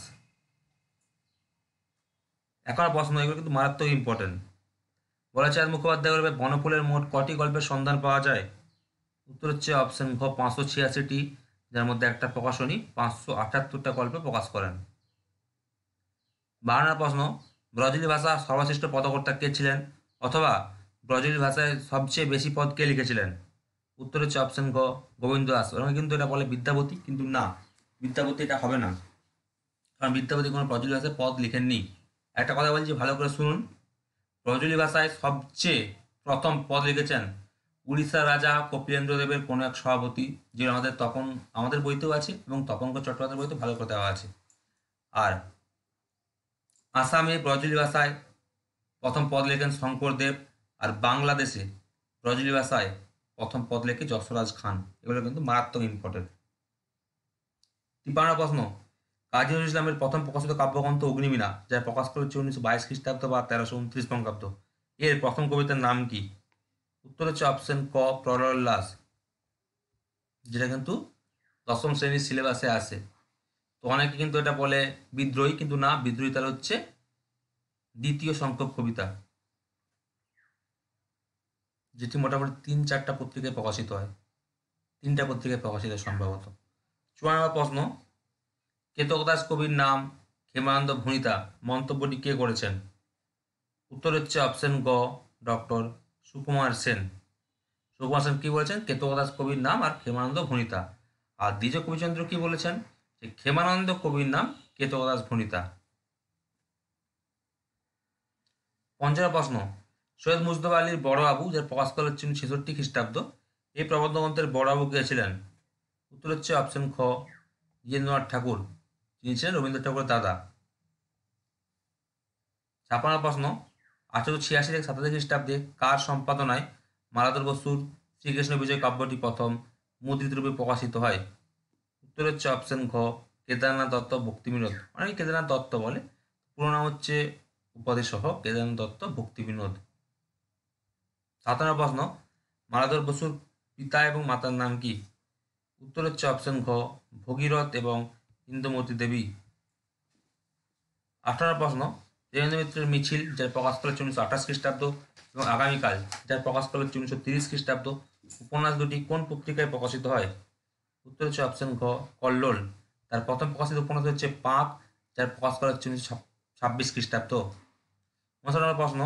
এখন প্রশ্ন, এগুলো কিন্তু মারাত্মক ইম্পর্টেন্ট। বলাচাঁদ মুখোপাধ্যায় বলবে বনফুলের মোট কটি গল্পের সন্ধান পাওয়া যায়? উত্তর হচ্ছে অপশন ঘ, 586টি, যার মধ্যে একটা প্রকাশনী 578টা গল্পে প্রকাশ করেন। 52 প্রশ্ন, ব্রজলি ভাষা সর্বশ্রেষ্ঠ পদকর্তা কে ছিলেন? অথবা ব্রজলি ভাষায় সবচেয়ে বেশি পদ কে লিখেছিলেন? উত্তর হচ্ছে অপশন ঘ, গোবিন্দ দাস। ওরকম কিন্তু এটা বলে বিদ্যাপতি, কিন্তু না, বিদ্যাপতি এটা হবে না, কারণ বিদ্যাপতি কোনো ব্রজলি ভাষায় পদ লিখেননি। একটা কথা বলছি, ভালো করে শুনুন, ব্রজলি ভাষায় সবচেয়ে প্রথম পদ লিখেছেন উড়িষ্যার রাজা কপিলেন্দ্র দেবের কোনো এক সভাপতি, যে আমাদের বইতেও আছে এবং তপঙ্কর চট্টোপাধ্যায়ের বইতে ভালো করে দেওয়া আছে। আর আসামে ব্রজলি ভাষায় প্রথম পদ লেখেন শঙ্করদেব। আর বাংলাদেশে ব্রজলি ভাষায় প্রথম পদ লেখে যশোরাজ খান। এগুলো কিন্তু মারাত্মক ইম্পর্টেন্ট। 53 প্রশ্ন, কাজী নজরুল ইসলামের প্রথম প্রকাশিত কাব্যগ্রন্থ অগ্নিবীণা, যা প্রকাশ করেছে 1922 খ্রিস্টাব্দ বা 1329 বঙ্গাব্দ, এর প্রথম কবিতার নাম কি? উত্তর হচ্ছে অপশন ক প্রলয়োল্লাস, যেটা কিন্তু দশম শ্রেণীর সিলেবাসে আসে। তো অনেকে কিন্তু এটা বলে বিদ্রোহী, কিন্তু না, বিদ্রোহী তার হচ্ছে দ্বিতীয় সংখ্যক কবিতা, যেটি মোটামুটি 3-4টা পত্রিকায় প্রকাশিত হয়, 3টা পত্রিকায় প্রকাশিত সম্ভবত। 54 প্রশ্ন, কেতকদাস কবির নাম ক্ষেমানন্দ ভণিতা, মন্তব্যটি কে করেছেন? উত্তর হচ্ছে অপশন গ ডক্টর সুকুমার সেন। সুকুমার সেন কি বলেছেন? কেতকদাস কবির নাম আর ক্ষেমানন্দ ভণিতা। আর দ্বিজ কবিচন্দ্র কি বলেছেন? যে ক্ষেমানন্দ কবির নাম কেতকদাস ভণিতা। 55 প্রশ্ন, সৈয়দ মুজতবা আলীর বড় বাবু, যার প্রকাশ করা হচ্ছে 1966 খ্রিস্টাব্দ, এই প্রবন্ধগ্রন্থের বড় বাবু কে ছিলেন? উত্তর হচ্ছে অপশন খ জিতেন্দ্রনাথ ঠাকুর, যিনি ছিলেন রবীন্দ্র ঠাকুরের দাদা। 56 প্রশ্ন, 1886 থেকে 87 খ্রিস্টাব্দে কার সম্পাদনায় মালাধর বসুর শ্রীকৃষ্ণ বিজয় কাব্যটি প্রথম মুদ্রিত রূপে প্রকাশিত হয়? উত্তর হচ্ছে অপশন ঘ কেদারনাথ দত্ত ভক্তি বিনোদ, অনেকে কেদারনাথ দত্ত বলে, পুরো নাম হচ্ছে উপাধি সহ কেদারনাথ দত্ত ভক্তি বিনোদ। 57 প্রশ্ন, মালাধর বসুর পিতা এবং মাতার নাম কি? উত্তর হচ্ছে অপশন ঘ ভগীরথ এবং ইন্দুমতী দেবী। 18 প্রশ্ন, দেবেন্দ্র মিত্রের মিছিল, যার প্রকাশ করা হচ্ছে 1928 খ্রিস্টাব্দ, এবং আগামীকাল, যার প্রকাশ করা হচ্ছে 1930 খ্রিস্টাব্দ, উপন্যাস দুটি কোন পত্রিকায় প্রকাশিত হয়? উত্তর হচ্ছে অপশন ঘ কল্লোল। তার প্রথম প্রকাশিত উপন্যাস হচ্ছে পাঁক, যার প্রকাশ করা হচ্ছে 1926 খ্রিস্টাব্দ। 59 প্রশ্ন,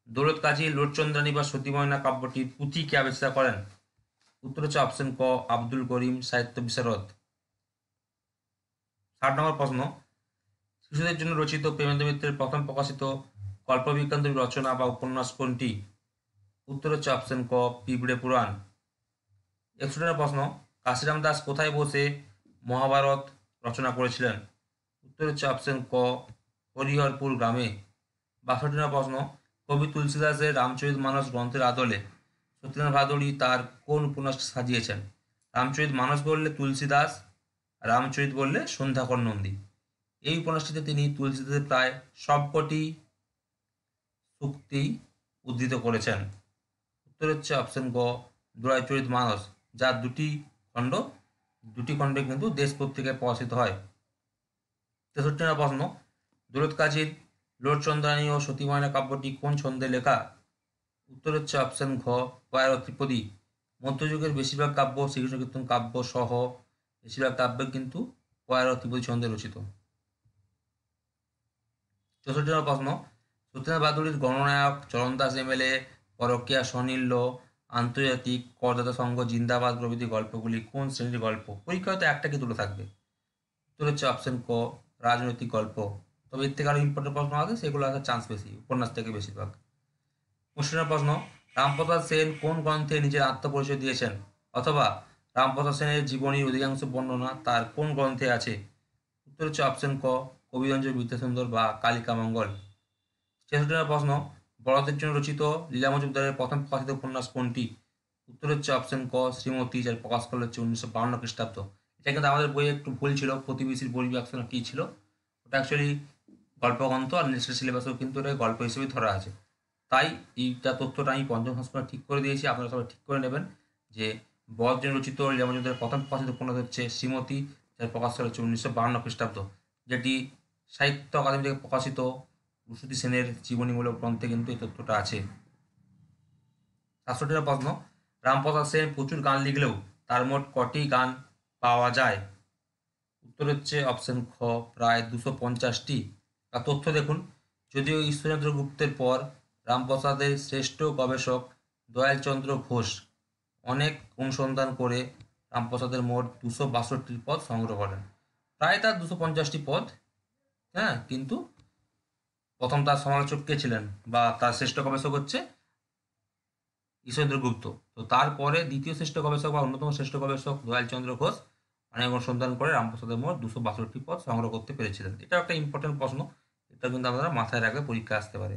দৌলত কাজী লোটচন্দ্রানী বা সতী ময়না কাব্যটির পুঁথি কে আবিষ্কার করেন? উত্তর হচ্ছে অপশন ক আব্দুল করিম সাহিত্য বিশারদ। 60 প্রশ্ন, শিশুদের জন্য রচিত প্রেমেন্দ্র মিত্রের প্রথম প্রকাশিত কল্পবিজ্ঞান রচনা বা উপন্যাস কোনটি? উত্তর হচ্ছে অপশন ক পিঁপড়ে পুরাণ। 61 প্রশ্ন, কাশিরাম দাস কোথায় বসে মহাভারত রচনা করেছিলেন? উত্তর হচ্ছে অপশন ক হরিহরপুর গ্রামে। 62 প্রশ্ন, কবি তুলসীদাসের রামচরিতমানস গ্রন্থের আদলে সত্যেন্দ্রনাথ ভাদুড়ী তার কোন উপন্যাসটি সাজিয়েছেন? রামচরিতমানস বললে তুলসীদাস, রামচরিত বললে সন্ধ্যাকর নন্দী। এই উপন্যাসটিতে তিনি তুলসীদাসের প্রায় সবকটি সূক্তি উদ্ধৃত করেছেন। উত্তর হচ্ছে অপশন গ দোরাইচরিতমানস, যার দুটি খণ্ডে কিন্তু দেশ পত্রিকায় প্রকাশিত হয়। 63 প্রশ্ন, দৌলত কাজীর লোটচন্দ্রানী ও সতী ময়না কাব্যটি কোন ছন্দে লেখা? উত্তর হচ্ছে অপশন ঘ পয়ার ত্রিপদী। মধ্যযুগের বেশিরভাগ কাব্য, শ্রীকৃষ্ণ কীর্তন কাব্য সহ বেশিরভাগ কাব্য কিন্তু পয়ার ত্রিপদী ছন্দে রচিত। 64 প্রশ্ন, সত্যেন্দ্রনাথ ভাদুড়ীর গণনায়ক, চরণদাস এমএলএ, পরকীয়া স্বনির্ল, আন্তর্জাতিক, করদাতা সংঘ জিন্দাবাদ প্রভৃতি গল্পগুলি কোন শ্রেণীর গল্প? পরীক্ষায় তো একটা কি দুটো থাকবে। উত্তর হচ্ছে অপশন ক রাজনৈতিক গল্প। তবে এর থেকে আরো ইম্পর্টেন্ট প্রশ্ন আছে, সেগুলো আসার চান্স বেশি, উপন্যাস থেকে বেশিরভাগ। 65 প্রশ্ন, রামপ্রসাদ সেন কোন গ্রন্থে নিজের আত্মপরিচয় দিয়েছেন? অথবা রামপ্রসাদ সেনের জীবনীর অধিকাংশ বর্ণনা তার কোন গ্রন্থে আছে? উত্তর হচ্ছে অপশন ক কবিরঞ্জন বিদ্যাসুন্দর বা কালিকা মঙ্গল। 66 প্রশ্ন, বড়দের জন্য রচিত লীলা মজুমদারের প্রথম প্রকাশিত উপন্যাস কোনটি? উত্তর হচ্ছে অপশন ক শ্রীমতী, যার প্রকাশ করা হচ্ছে 1952 খ্রিস্টাব্দ। এটা কিন্তু আমাদের বইয়ে একটু ভুল ছিল, প্রতিবেশীর পরিবেশ কি ছিল, ওটা অ্যাকচুয়ালি গল্পগ্রন্থ, আর ন্যাশনাল সিলেবাসেও কিন্তু এটা গল্প হিসেবে ধরা আছে। তাই এইটা তথ্যটা আমি পঞ্চম সংস্করণে ঠিক করে দিয়েছি, আপনারা সবাই ঠিক করে নেবেন যে বড়দের রচিত লীলা মজুমদারের প্রথম প্রকাশিত উপন্যাস হচ্ছে শ্রীমতী, যার প্রকাশ করা হচ্ছে 1952 খ্রিস্টাব্দ, যেটি সাহিত্য আকাদেমি থেকে প্রকাশিত উষতী সেনের জীবনীমূলক গ্রন্থে কিন্তু এই তথ্যটা আছে। 67 প্রশ্ন, রামপ্রসাদ সেন প্রচুর গান লিখলেও তার মোট কটি গান পাওয়া যায়? উত্তর হচ্ছে অপশন খ প্রায় 250টি। আর তথ্য দেখুন, যদিও ঈশ্বরচন্দ্র গুপ্তের পর রামপ্রসাদের শ্রেষ্ঠ গবেষক দয়ালচন্দ্র ঘোষ অনেক অনুসন্ধান করে রামপ্রসাদের মোট 262টি পদ সংগ্রহ করেন, প্রায় তার 250টি পদ। হ্যাঁ, কিন্তু প্রথম তার সমালোচক কে ছিলেন বা তার শ্রেষ্ঠ গবেষক হচ্ছে ঈশ্বরচন্দ্র গুপ্ত। তো তারপরে দ্বিতীয় শ্রেষ্ঠ গবেষক বা অন্যতম শ্রেষ্ঠ গবেষক দয়ালচন্দ্র ঘোষ অনেক অনুসন্ধান করে রামপ্রসাদের মোট 262টি পদ সংগ্রহ করতে পেরেছিলেন। এটা একটা ইম্পর্টেন্ট প্রশ্ন, এটা কিন্তু আপনারা মাথায় রাখলে পরীক্ষা আসতে পারে।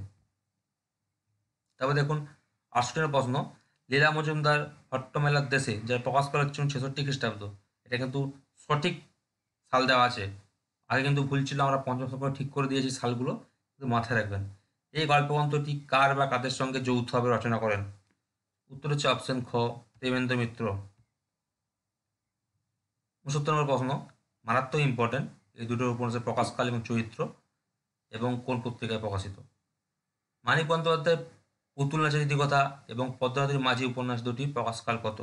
তারপর দেখুন 68 প্রশ্ন, লীলা মজুমদার হট্টমেলার দেশে, যা প্রকাশ করা হচ্ছে 1966 খ্রিস্টাব্দ। এটা কিন্তু সঠিক সাল দেওয়া আছে। আগে কিন্তু ভুল ছিল, আমরা পঞ্চম শতকে ঠিক করে দিয়েছি সালগুলো, কিন্তু মাথায় রাখবেন। এই গল্পগ্রন্থটি কার বা কাদের সঙ্গে যৌথভাবে রচনা করেন? উত্তর হচ্ছে অপশন খ, দেবেন্দ্র মিত্র। 69 নম্বর প্রশ্ন, মারাত্মক ইম্পর্টেন্ট। এই দুটো উপন্যাসের প্রকাশকাল এবং চরিত্র এবং কোন পত্রিকায় প্রকাশিত। মানিক বন্দ্যোপাধ্যায়ের পুতুল নাচের ইতিকথা এবং পদ্মাবতীর মাঝি উপন্যাস দুটি প্রকাশকাল কত?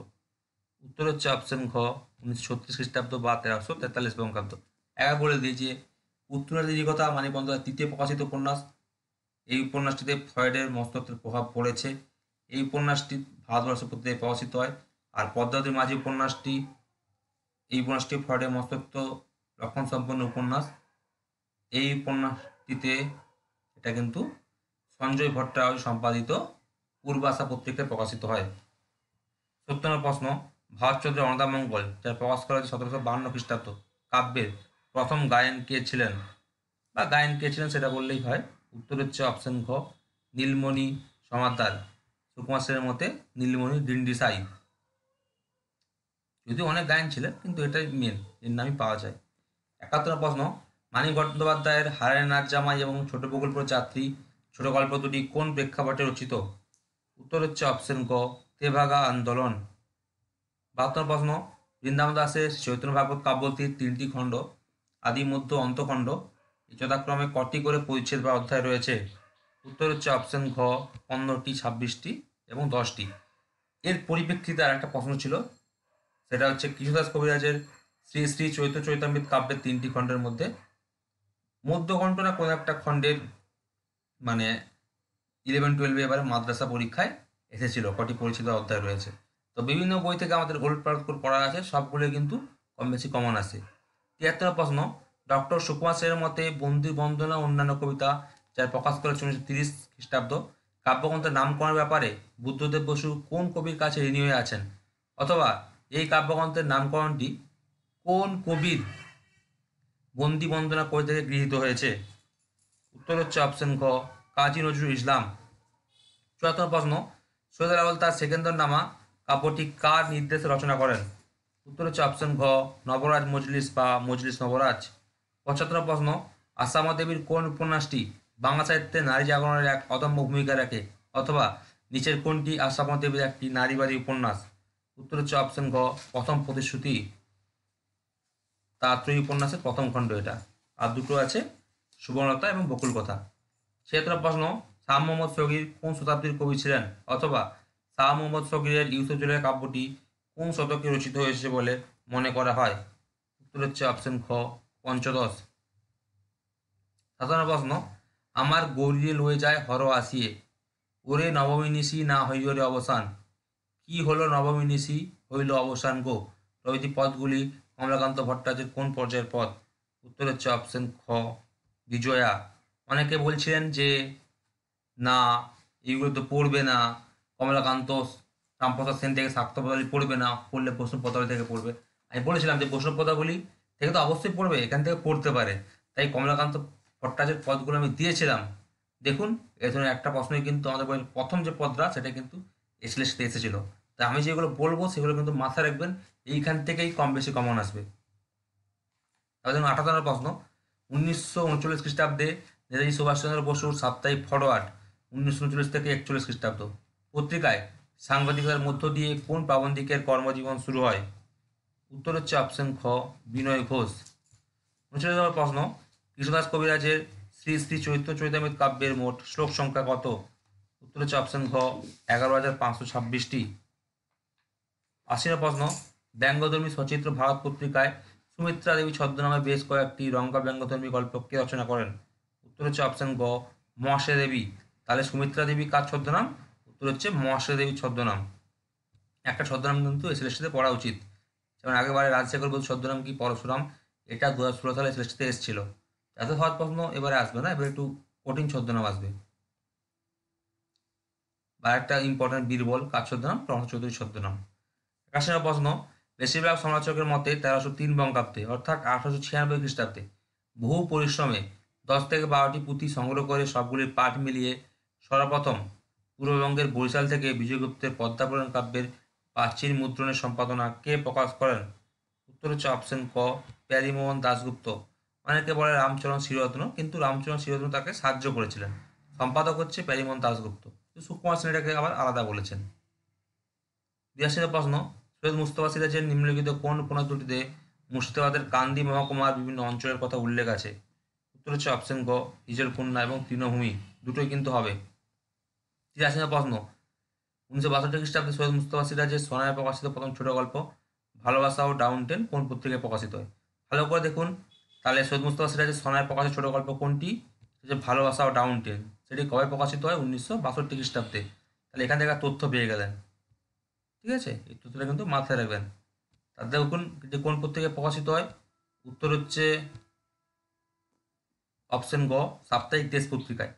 উত্তর হচ্ছে অপশন ঘ, 1936 খ্রিস্টাব্দ বা 1343 বঙ্গাব্দ। একা বলে দিই যে পুতুল নাচের ইতিকথা মানিক বন্দ্যোপাধ্যায়ের তৃতীয় প্রকাশিত উপন্যাস। এই উপন্যাসটিতে ফ্রয়েডের মনস্তত্ত্বের প্রভাব পড়েছে। এই উপন্যাসটি ভারতবর্ষ পত্রিকায় প্রকাশিত হয়। আর পদ্মাবতীর মাঝি উপন্যাসটি, এই উপন্যাসটি ফ্রয়েডের মনস্তত্ত্ব লক্ষণ সম্পন্ন উপন্যাস। এই উপন্যাসটিতে এটা কিন্তু সঞ্জয় ভট্টাচার্য সম্পাদিত পূর্বাশা পত্রিকায় প্রকাশিত হয়। 70 নম্বর প্রশ্ন, ভারতচন্দ্রের অন্নদামঙ্গল, যার প্রকাশ করা হয়েছে 1752 খ্রিস্টাব্দ, কাব্যের প্রথম গায়ন কে ছিলেন বা গায়ন কে ছিলেন সেটা বললেই হয়। উত্তর হচ্ছে অপশন ঘ, নীলমণি সমাদ্দার। সুকুমার সেনের মতে নীলমণি ডিন্ডিসাই। যদিও অনেক গায়ন ছিলেন, কিন্তু এটাই মেন, এর নামই পাওয়া যায়। 71 নম্বর প্রশ্ন, মানিক বন্দ্যোপাধ্যায়ের হারের নাচ জামাই এবং ছোট প্রকল্প যাত্রী ছোট গল্প দুটি কোন প্রেক্ষাপটে রচিত? উত্তর হচ্ছে অপশন গ, তেভাগা আন্দোলন। 72 প্রশ্ন, বৃন্দাবন দাসের চৈতন্য ভাগবত কাব্যটির 3টি খণ্ড, আদি মধ্য অন্তখণ্ড, যথাক্রমে কটি করে পরিচ্ছেদ বা অধ্যায় রয়েছে? উত্তর হচ্ছে অপশন ঘ, 15টি, 26টি এবং 10টি। এর পরিপ্রেক্ষিতে আর একটা প্রশ্ন ছিল, সেটা হচ্ছে কৃষ্ণদাস কবিরাজের শ্রী শ্রী চৈত্র চৈতামৃত কাব্যের 3টি খণ্ডের মধ্যে মধ্যখণ্ড না কোনো একটা খণ্ডের মানে 11-12 এবারে মাদ্রাসা পরীক্ষায় এসেছিল কটি পরিচিত অধ্যায় রয়েছে। তো বিভিন্ন বই থেকে আমাদের ওল্ড পাল্ট করে পড়া আছে, সবগুলো কিন্তু কম বেশি কমন আসে। 73 প্রশ্ন, ডক্টর সুকুমার সেনের মতে বন্দি বন্দনা অন্যান্য কবিতা, যার প্রকাশ করেছে 1930 খ্রিস্টাব্দ, কাব্যগ্রন্থের নামকরণের ব্যাপারে বুদ্ধদেব বসু কোন কবির কাছে ঋণী হয়ে আছেন? অথবা এই কাব্যগ্রন্থের নামকরণটি কোন কবির বন্দি বন্দনা কবিতা থেকে গৃহীত হয়েছে? উত্তর হচ্ছে অপশন ঘ, কাজী নজরুল ইসলাম। 74 প্রশ্ন, সৈয়দ আলাওল তার সেকেন্দরনামা কাব্যটি কার নির্দেশে রচনা করেন? উত্তর হচ্ছে অপশন ঘ, নবরাজ মজলিস বা মজলিস নবরাজ। 75 প্রশ্ন, আসামা দেবীর কোন উপন্যাসটি বাংলা সাহিত্যে নারী জাগরণের এক অদম্য ভূমিকা রাখে? অথবা নিচের কোনটি আসামা দেবীর একটি নারীবাদী উপন্যাস? উত্তর হচ্ছে অপশন ঘ, প্রথম প্রতিশ্রুতি। তার ত্রয়ী উপন্যাসের প্রথম খণ্ড এটা। আর দুটো আছে, সুবর্ণলতা এবং বকুল কথা। 76 প্রশ্ন, শাহ মোহাম্মদ শগীর কোন শতাব্দীর কবি ছিলেন? অথবা শাহ মোহাম্মদ শগীরের ইউসুফ জুলের কাব্যটি কোন শতকে রচিত হয়েছে বলে মনে করা হয়? উত্তর হচ্ছে অপশন খ, পঞ্চদশ। 57 প্রশ্ন, আমার গৌরীরে লয়ে যায় হর আসিয়ে, ওরে নবমী নিশি না হইল রে অবসান, কি হলো নবমী নিশি হইল অবসান গো, প্রভৃতি পদগুলি কমলাকান্ত ভট্টাচার্যের কোন পর্যায়ের পদ? উত্তর হচ্ছে অপশন খ, বিজয়া। অনেকে বলছিলেন যে না, এইগুলো তো পড়বে না, কমলাকান্ত রামপ্রসাদ সেন থেকে শাক্ত পদাবলী পড়বে না, পড়লে প্রশ্ন পদাবলী থেকে পড়বে। আমি বলেছিলাম যে প্রশ্ন পদাবলী থেকে তো অবশ্যই পড়বে, এখান থেকে পড়তে পারে, তাই কমলাকান্ত ভট্টাচার্যের পদগুলো আমি দিয়েছিলাম। দেখুন, এ ধরনের একটা প্রশ্নই কিন্তু আমাদের বইয়ের প্রথম যে পদটা সেটা কিন্তু এসএলএস সাথে এসেছিল। তাই আমি যেগুলো বলবো সেগুলো কিন্তু মাথায় রাখবেন, এইখান থেকেই কম বেশি কমন আসবে। তাহলে 58 প্রশ্ন, 1939 খ্রিস্টাব্দে নেতাজি সুভাষচন্দ্র বসুর সাপ্তাহিক ফরওয়ার্ড 1939 থেকে 41 খ্রিস্টাব্দ পত্রিকায় সাংবাদিকতার মধ্য দিয়ে কোন প্রাবন্ধিকের কর্মজীবন শুরু হয়? উত্তর হচ্ছে অপশন খ, বিনয় ঘোষ। 39 নম্বর প্রশ্ন, কৃষ্ণদাস কবিরাজের শ্রী শ্রী চৈত্র চৈতামৃত কাব্যের মোট শ্লোক সংখ্যা কত? উত্তর হচ্ছে অপশন ঘ, 11,526টি। 80 নম্বর প্রশ্ন, ব্যঙ্গধর্মী সচিত্র ভারত পত্রিকায় সুমিত্রা দেবী ছদ্মনামে বেশ কয়েকটি রঙ্গা ব্যঙ্গধর্মী গল্প কে রচনা করেন? উত্তর হচ্ছে অপশন গ, মহাশ্বেতা দেবী। তাহলে সুমিত্রা দেবী কার ছদ্মনাম? উত্তর হচ্ছে মহাশ্বেতা দেবীর ছদ্মনাম। একটা ছদ্মনাম কিন্তু এসএলএসটিতে পড়া উচিত, যেমন আগেবারে রাজশেখর বলতে ছদ্মনাম কি পরশুরাম, এটা 2016 সালে এসএলএসটিতে এসেছিল। এত সহজ প্রশ্ন এবারে আসবে না, এবারে একটু কঠিন ছদ্মনাম আসবে। বা একটা ইম্পর্টেন্ট বীরবল কার ছদ্মনাম? প্রহ্লাদ চৌধুরীর ছদ্মনাম। 81 নম্বর প্রশ্ন, বেশিরভাগ সমালোচকের মতে 1303 বঙ্গাব্দে অর্থাৎ 1896 খ্রিস্টাব্দে বহু পরিশ্রমে 10 থেকে 12টি পুঁথি সংগ্রহ করে সবগুলির পাঠ মিলিয়ে সর্বপ্রথম পূর্ববঙ্গের বরিশাল থেকে বিজয়গুপ্তের পদ্মাপুরাণ কাব্যের প্রাচীন মুদ্রণের সম্পাদনা কে প্রকাশ করেন? উত্তর হচ্ছে অপশন ক, প্যারীমোহন দাশগুপ্ত। অনেকে বলে রামচরণ শ্রীরত্ন, কিন্তু রামচরণ শ্রীরত্ন তাকে সাহায্য করেছিলেন। সম্পাদক হচ্ছে প্যারীমোহন দাশগুপ্ত। সুকুমার সেন এটাকে আবার আলাদা বলেছেন। 82 প্রশ্ন, সৈয়দ মুস্তফা সিরাজের নিম্নলিখিত কোন উপন্যাস দুটিতে মুর্শিদাবাদের কান্দি মহকুমার বিভিন্ন অঞ্চলের কথা উল্লেখ আছে? উত্তর হচ্ছে অপশন গ, হিজল কন্যা এবং তৃণভূমি, দুটোই কিন্তু হবে। 83 প্রশ্ন, 1962 খ্রিস্টাব্দে সৈয়দ মুস্তফা সিরাজের সোনায় প্রকাশিত প্রথম ছোট গল্প ভালোবাসা ও ডাউনটেন কোন পত্রিকায় প্রকাশিত হয়? ভালো করে দেখুন, তাহলে সৈয়দ মুস্তফা সিরাজের সোনায় প্রকাশিত ছোট গল্প কোনটি? যে ভালোবাসা ও ডাউনটেন, সেটি কবে প্রকাশিত হয়? 1962 খ্রিস্টাব্দে। তাহলে এখান থেকে তথ্য পেয়ে গেলেন। ঠিক আছে, এই তথ্যটা কিন্তু মাথায় রাখবেন। তার দেখুন যে কোন পত্রিকায় প্রকাশিত হয়, উত্তর হচ্ছে অপশন গ, সাপ্তাহিক দেশ পত্রিকায়।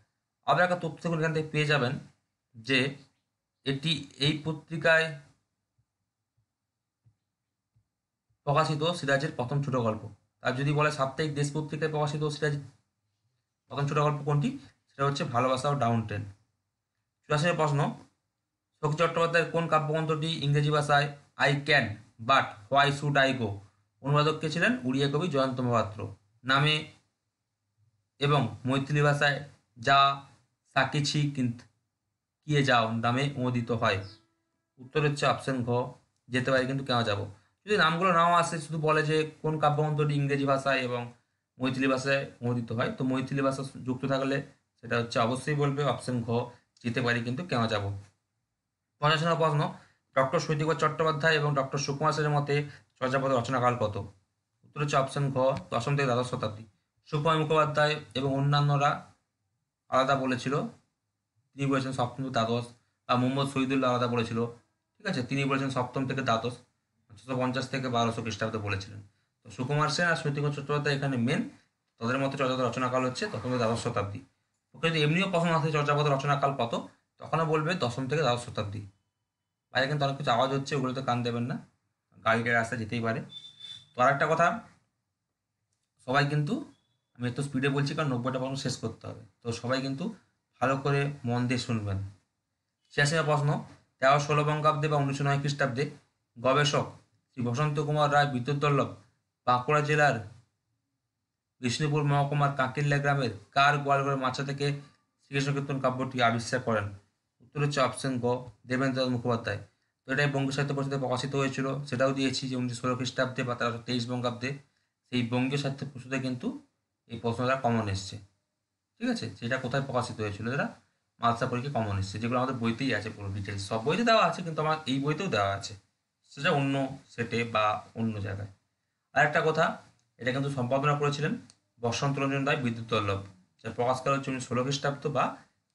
আবার একটা তথ্য দেখুন এখান থেকে পেয়ে যাবেন যে এটি এই পত্রিকায় প্রকাশিত সিরাজের প্রথম ছোট গল্প। আর যদি বলে সাপ্তাহিক দেশ পত্রিকায় প্রকাশিত সিরাজ প্রথম ছোট গল্প কোনটি, সেটা হচ্ছে ভালোবাসা ও ডাউনটেন। 84 প্রশ্ন, শক্তি চট্টোপাধ্যায়ের কোন কাব্যগ্রন্থটি ইংরেজি ভাষায় I can but why should I go অনুবাদক কে ছিলেন? উড়িয়া কবি জয়ন্ত মহাপাত্র। নামে এবং মৈথিলি ভাষায় যা সাকিছি কিন্তু কিয়ে যাও নামে অনুদিত হয়। উত্তর হচ্ছে অপশন ঘ, যেতে পারি কিন্তু কেন যাব। যদি নামগুলো নাও আসে, শুধু বলে যে কোন কাব্যগ্রন্থটি ইংরেজি ভাষায় এবং মৈথিলি ভাষায় অনুদিত হয়, তো মৈথিলি ভাষা যুক্ত থাকলে সেটা হচ্ছে অবশ্যই বলবে অপশন ঘ, যেতে পারি কিন্তু কেন যাব। 85 প্রশ্ন, ডক্টর শৈতিকবাদ চট্টোপাধ্যায় এবং ডক্টর সুকুমার সেনের মতে চর্যাপদের রচনাকাল কত? উত্তর হচ্ছে অপশন ঘ, দশম থেকে দ্বাদশ শতাব্দী। সুকুমার মুখোপাধ্যায় এবং অন্যান্যরা আলাদা বলেছিল, তিনি বলেছেন সপ্তম থেকে দ্বাদশ। বা মোহাম্মদ শহীদুল্লাহ আলাদা বলেছিল, ঠিক আছে, তিনি বলেছেন সপ্তম থেকে দ্বাদশ, 650 থেকে 1200 খ্রিস্টাব্দে বলেছিলেন। তো সুকুমার সেন আর শৈতিকবাদ চট্টোপাধ্যায় এখানে মেন, তাদের মধ্যে চর্যাপদের রচনাকাল হচ্ছে দশম থেকে দ্বাদশ শতাব্দী। ওকে যদি এমনিও প্রশ্ন আসে চর্যাপদের রচনাকাল কত, তখনও বলবে দশম থেকে দ্বাদশ শতাব্দী। বাইরে কিন্তু অনেক কিছু আওয়াজ হচ্ছে, ওগুলোতে কান দেবেন না, গাড়িটা রাস্তা যেতেই পারে। তো আর একটা কথা, সবাই কিন্তু, আমি একটু স্পিডে বলছি কারণ 90টা প্রশ্ন শেষ করতে হবে, তো সবাই কিন্তু ভালো করে মন দিয়ে শুনবেন। 86 প্রশ্ন, 1316 বঙ্গাব্দে বা 1909 খ্রিস্টাব্দে গবেষক শ্রী বসন্ত কুমার রায় বিদ্যুৎ দুর্লভ বাঁকুড়া জেলার বিষ্ণুপুর মহকুমার কাকিল্লা গ্রামের কার গোয়ালঘরের মাচা থেকে শ্রীকৃষ্ণ কীর্তন কাব্যটি আবিষ্কার করেন? উত্তর হচ্ছে অপশন গ, দেবেন্দ্রনাথ মুখোপাধ্যায়। তো এটাই বঙ্গীয় সাহিত্য পরিষদে প্রকাশিত হয়েছিল, সেটাও দিয়েছি যে 1916 খ্রিস্টাব্দে বা 1323 বঙ্গাব্দে। সেই বঙ্গীয় সাহিত্য পরিষদে কিন্তু এই প্রশ্নটা কমন এসছে। ঠিক আছে, সেটা কোথায় প্রকাশিত হয়েছিল, যেটা মাদ্রাসা পরীক্ষায় কমন এসছে, যেগুলো আমাদের বইতেই আছে পুরো ডিটেলস, সব বইতে দেওয়া আছে কিন্তু আমার এই বইতেও দেওয়া আছে, সেটা অন্য সেটে বা অন্য জায়গায়। আর একটা কথা, এটা কিন্তু সম্পাদনা করেছিলেন বসন্ত রঞ্জন রায় বিদ্যুৎ দুর্লভ, যার প্রকাশকাল হচ্ছে 1916 খ্রিস্টাব্দ বা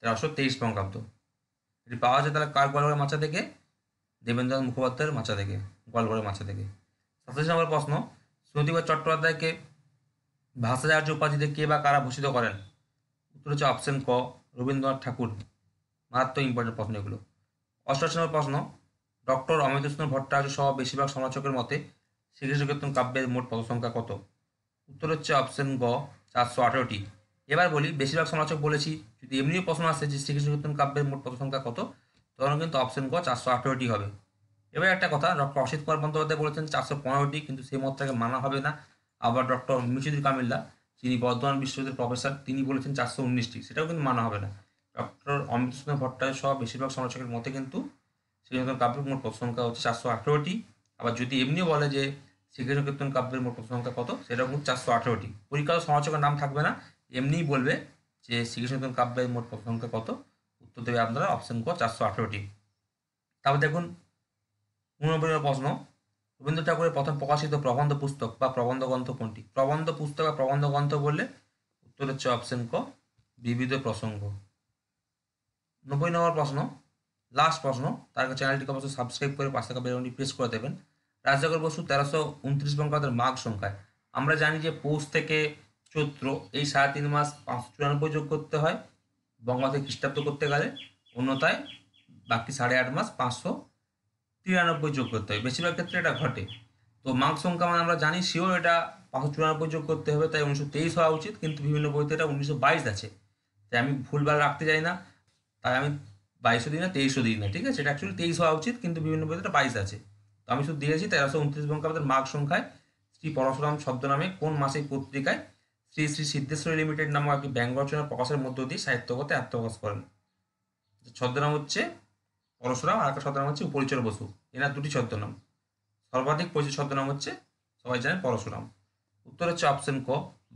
1323 বঙ্গাব্দ। এটি পাওয়া যায় তাহলে কার গোয়ালঘরের মাচা থেকে? দেবেন্দ্রনাথ মুখোপাধ্যায়ের মাচা থেকে, গোয়ালঘরের মাচা থেকে। 27 নম্বর প্রশ্ন, সুনীতিবাদ চট্টোপাধ্যায়কে ভাষাচার্য উপাধিতে কে বা কারা ভূষিত করেন? উত্তর হচ্ছে অপশন ক, রবীন্দ্রনাথ ঠাকুর। মারাত্মক ইম্পর্টেন্ট প্রশ্ন এগুলো। 88 নম্বর প্রশ্ন, ডক্টর অমৃতকৃষ্ণ ভট্টাচার্য সহ বেশিরভাগ সমালোচকের মতে শ্রীকৃষ্ণ কীর্তন কাব্যের মোট পদসংখ্যা কত? উত্তর হচ্ছে অপশন গ, 418টি। এবার বলি, বেশিরভাগ সমালোচক বলেছি, যদি এমনিও প্রশ্ন আসে যে শ্রীকৃষ্ণ কীর্তন কাব্যের মোট পদসংখ্যা কত, তখন কিন্তু অপশন গ 418টি হবে। এবার একটা কথা, ডক্টর অসিত কুমার বন্দ্যোপাধ্যায় বলেছেন 415টি, কিন্তু সেই মতটাকে মানা হবে না। আবার ডক্টর মিশুদুল কামিল্লা, যিনি বর্ধমান বিশ্ববিদ্যালয়ের প্রফেসর, তিনি বলেছেন 419টি, সেটাও কিন্তু মানা হবে না। ডক্টর অমৃতকৃষ্ণ ভট্টাচার্য সহ বেশিরভাগ সমালোচকের মতে কিন্তু শ্রীকৃষ্ণ কাব্যের মোট পদসংখ্যা হচ্ছে 418টি। আবার যদি এমনিও বলে যে শ্রীকৃষ্ণ কীর্তন কাব্যের মোট পদসংখ্যা কত, সেটাও কিন্তু 418টি। পরীক্ষায় সমালোচকের নাম থাকবে না, এমনিই বলবে যে শ্রীকৃষ্ণ কীর্তন কাব্যের মোট পদসংখ্যা কত, উত্তর দেবে আপনারা অপশন ক, 418টি। তারপর দেখুন 89 প্রশ্ন, রবীন্দ্র ঠাকুরের প্রথম প্রকাশিত প্রবন্ধ পুস্তক বা প্রবন্ধ গ্রন্থ কোনটি? প্রবন্ধ পুস্তক বা প্রবন্ধ গ্রন্থ বললে উত্তর হচ্ছে অপশন ক, বিবিধ প্রসঙ্গ। 90 নম্বর প্রশ্ন, লাস্ট প্রশ্ন, তার আগে চ্যানেলটিকে অবশ্যই সাবস্ক্রাইব করে পাশে থাকা বেল আইকনটি প্রেস করে দেবেন। রাজসাগর বসু 1329 বঙ্গাব্দের মাঘ সংখ্যায়, আমরা জানি যে পৌষ থেকে চৈত্র এই 3.5 মাস 594 যোগ করতে হয় বঙ্গাব্দ থেকে খ্রিস্টাব্দ করতে গেলে, অন্যথায় বাকি 8.5 মাস 593 যোগ করতে হয়, বেশিরভাগ ক্ষেত্রে এটা ঘটে। তো মাঘ সংখ্যা মানে আমরা জানি শিওর এটা 594 যোগ করতে হবে, তাই 1923 হওয়া উচিত, কিন্তু বিভিন্ন বইতে এটা 1922 আছে, তাই আমি ভুলভাল রাখতে চাই না, তাই আমি 2200 দিন না 2300 দিন না, ঠিক আছে, এটা অ্যাকচুয়ালি 23 হওয়া উচিত, কিন্তু বিভিন্ন বইতে 22 আছে। তো আমি শুধু দিয়েছি 1329 বঙ্গাব্দের মাঘ সংখ্যায় শ্রী পরশুরাম ছদ্মনামে কোন মাসিক পত্রিকায় শ্রী শ্রী সিদ্ধেশ্বরী লিমিটেড নামক একটি ব্যঙ্গ রচনা প্রকাশের মধ্য দিয়ে সাহিত্যগতে আত্মপ্রকাশ করেন। ছদ্মনাম হচ্ছে পরশুরাম, আর একটা ছদ্মনাম হচ্ছে উপরিচর বসু। এনার দুটি ছদ্মনাম। সর্বাধিক পরিচিত ছদ্মনাম হচ্ছে সবাই জানেন পরশুরাম। উত্তর হচ্ছে অপশন ক,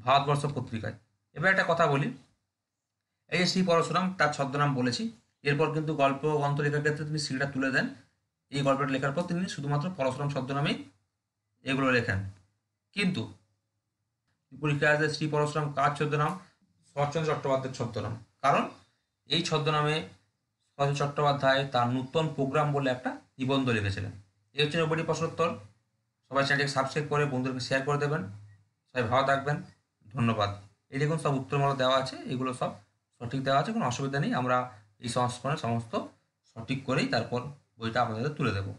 ভারতবর্ষ পত্রিকায়। এবার একটা কথা বলি, এই যে শ্রী পরশুরাম তার ছদ্মনাম বলেছি, এরপর কিন্তু গল্প গ্রন্থ লেখার ক্ষেত্রে তিনি শ্রীটা তুলে দেন। এই গল্পটা লেখার পর তিনি শুধুমাত্র পরশুরাম ছদ্মনামেই এগুলো লেখেন। কিন্তু পরীক্ষায় আসে শ্রী পরশুরাম কার ছদ্মনাম? শরৎচন্দ্র চট্টোপাধ্যায়ের ছদ্মনাম। কারণ এই ছদ্মনামে শরৎচন্দ্র চট্টোপাধ্যায় তার নূতন প্রোগ্রাম বলে একটা নিবন্ধ লিখেছিলেন। এই হচ্ছে 90টি প্রশ্নোত্তর। সবাই চ্যানেলটিকে সাবস্ক্রাইব করে বন্ধুদেরকে শেয়ার করে দেবেন। সবাই ভালো থাকবেন, ধন্যবাদ। এই দেখুন সব উত্তরমালা দেওয়া আছে, এগুলো সব সঠিক দেওয়া আছে, কোনো অসুবিধা নেই। আমরা এই সংস্করণে সমস্ত সঠিক করেই তারপর বইটা আপনাদের তুলে দেবো।